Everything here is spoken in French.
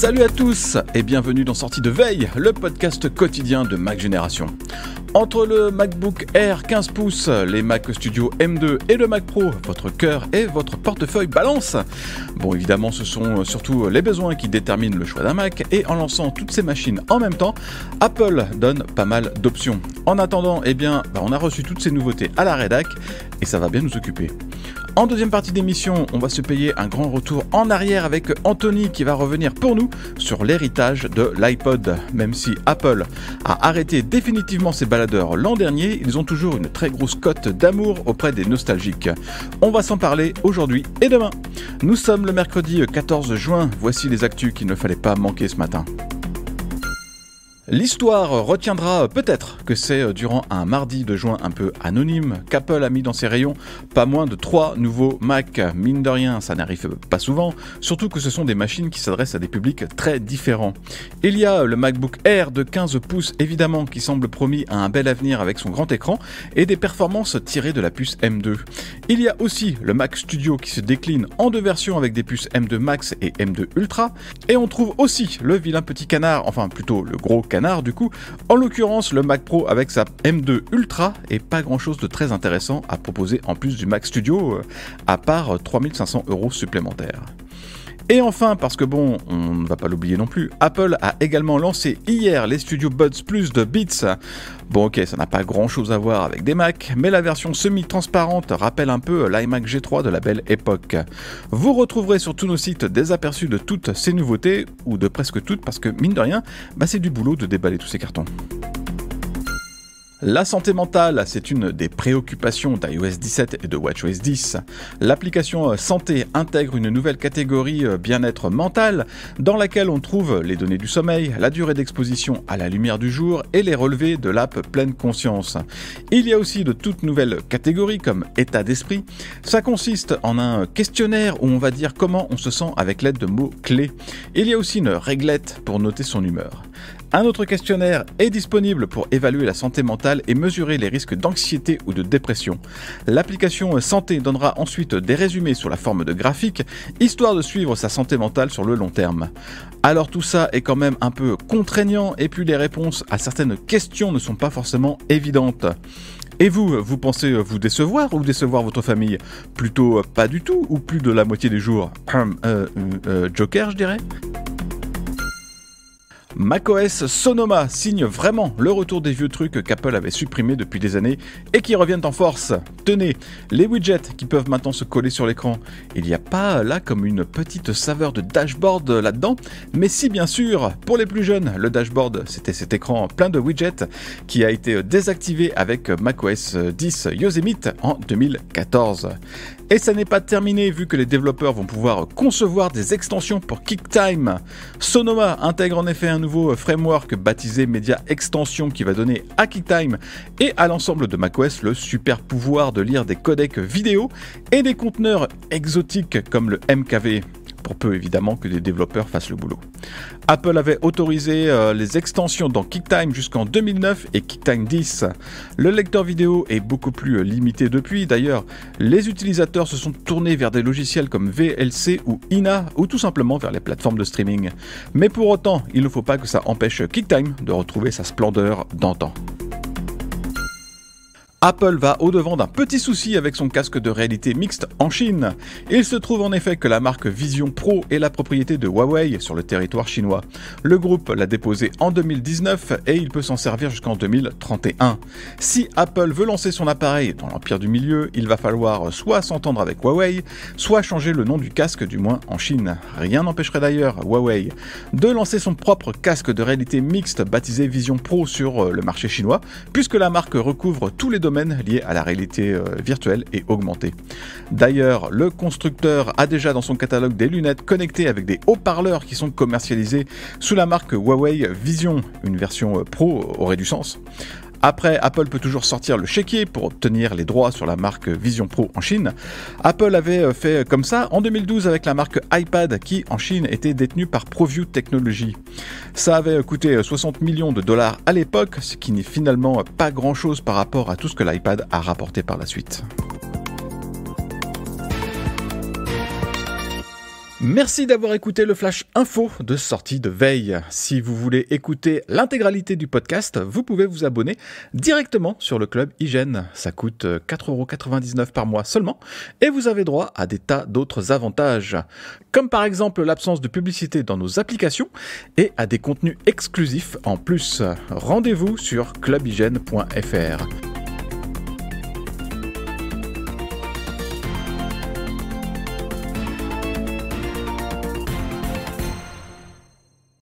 Salut à tous et bienvenue dans Sortie de Veille, le podcast quotidien de Mac Génération. Entre le MacBook Air 15 pouces, les Mac Studio M2 et le Mac Pro, votre cœur et votre portefeuille balance. Bon, évidemment, ce sont surtout les besoins qui déterminent le choix d'un Mac, et en lançant toutes ces machines en même temps, Apple donne pas mal d'options. En attendant, on a reçu toutes ces nouveautés à la rédac et ça va bien nous occuper. En deuxième partie d'émission, on va se payer un grand retour en arrière avec Anthony qui va revenir pour nous sur l'héritage de l'iPod. Même si Apple a arrêté définitivement ses baladeurs l'an dernier, ils ont toujours une très grosse cote d'amour auprès des nostalgiques. On va s'en parler aujourd'hui et demain. Nous sommes le mercredi 14 juin, voici les actus qu'il ne fallait pas manquer ce matin. L'histoire retiendra peut-être que c'est durant un mardi de juin un peu anonyme qu'Apple a mis dans ses rayons pas moins de 3 nouveaux Mac. Mine de rien, ça n'arrive pas souvent, surtout que ce sont des machines qui s'adressent à des publics très différents. Il y a le MacBook Air de 15 pouces évidemment qui semble promis à un bel avenir avec son grand écran et des performances tirées de la puce M2. Il y a aussi le Mac Studio qui se décline en deux versions avec des puces M2 Max et M2 Ultra, et on trouve aussi le vilain petit canard, enfin plutôt le gros canard du coup, en l'occurrence le Mac Pro avec sa M2 Ultra, et pas grand chose de très intéressant à proposer en plus du Mac Studio, à part 3500 € supplémentaires. Et enfin, parce que bon, on ne va pas l'oublier non plus, Apple a également lancé hier les Studio Buds Plus de Beats. Bon ok, ça n'a pas grand chose à voir avec des Mac, mais la version semi-transparente rappelle un peu l'iMac G3 de la belle époque. Vous retrouverez sur tous nos sites des aperçus de toutes ces nouveautés, ou de presque toutes, parce que mine de rien, c'est du boulot de déballer tous ces cartons. La santé mentale, c'est une des préoccupations d'iOS 17 et de WatchOS 10. L'application Santé intègre une nouvelle catégorie bien-être mental, dans laquelle on trouve les données du sommeil, la durée d'exposition à la lumière du jour et les relevés de l'app Pleine Conscience. Il y a aussi de toutes nouvelles catégories comme état d'esprit. Ça consiste en un questionnaire où on va dire comment on se sent avec l'aide de mots clés. Il y a aussi une réglette pour noter son humeur. Un autre questionnaire est disponible pour évaluer la santé mentale et mesurer les risques d'anxiété ou de dépression. L'application Santé donnera ensuite des résumés sous la forme de graphiques, histoire de suivre sa santé mentale sur le long terme. Alors tout ça est quand même un peu contraignant, et puis les réponses à certaines questions ne sont pas forcément évidentes. Et vous pensez vous décevoir ou décevoir votre famille? Plutôt pas du tout, ou plus de la moitié des jours? Joker, je dirais. macOS Sonoma signe vraiment le retour des vieux trucs qu'Apple avait supprimés depuis des années et qui reviennent en force. Tenez, les widgets qui peuvent maintenant se coller sur l'écran. Il n'y a pas là comme une petite saveur de dashboard là-dedans, mais si bien sûr, pour les plus jeunes, le dashboard c'était cet écran plein de widgets qui a été désactivé avec macOS 10 Yosemite en 2014. Et ça n'est pas terminé vu que les développeurs vont pouvoir concevoir des extensions pour QuickTime. Sonoma intègre en effet un nouveau framework baptisé Media Extension qui va donner à QuickTime et à l'ensemble de macOS le super pouvoir de lire des codecs vidéo et des conteneurs exotiques comme le MKV. Pour peu évidemment que les développeurs fassent le boulot. Apple avait autorisé les extensions dans QuickTime jusqu'en 2009 et QuickTime 10. Le lecteur vidéo est beaucoup plus limité depuis. D'ailleurs, les utilisateurs se sont tournés vers des logiciels comme VLC ou Ina, ou tout simplement vers les plateformes de streaming. Mais pour autant, il ne faut pas que ça empêche QuickTime de retrouver sa splendeur d'antan. Apple va au-devant d'un petit souci avec son casque de réalité mixte en Chine. Il se trouve en effet que la marque Vision Pro est la propriété de Huawei sur le territoire chinois. Le groupe l'a déposé en 2019 et il peut s'en servir jusqu'en 2031. Si Apple veut lancer son appareil dans l'empire du milieu, il va falloir soit s'entendre avec Huawei, soit changer le nom du casque, du moins en Chine. Rien n'empêcherait d'ailleurs Huawei de lancer son propre casque de réalité mixte baptisé Vision Pro sur le marché chinois, puisque la marque recouvre tous les domaines liés à la réalité virtuelle et augmentée. D'ailleurs, le constructeur a déjà dans son catalogue des lunettes connectées avec des haut-parleurs qui sont commercialisés sous la marque Huawei Vision. Une version Pro aurait du sens. Après, Apple peut toujours sortir le chéquier pour obtenir les droits sur la marque Vision Pro en Chine. Apple avait fait comme ça en 2012 avec la marque iPad qui, en Chine, était détenue par ProView Technology. Ça avait coûté 60 millions de dollars à l'époque, ce qui n'est finalement pas grand-chose par rapport à tout ce que l'iPad a rapporté par la suite. Merci d'avoir écouté le Flash Info de sortie de veille. Si vous voulez écouter l'intégralité du podcast, vous pouvez vous abonner directement sur le Club Hygiène. Ça coûte 4,99 € par mois seulement et vous avez droit à des tas d'autres avantages, comme par exemple l'absence de publicité dans nos applications et à des contenus exclusifs en plus. Rendez-vous sur clubhygiène.fr.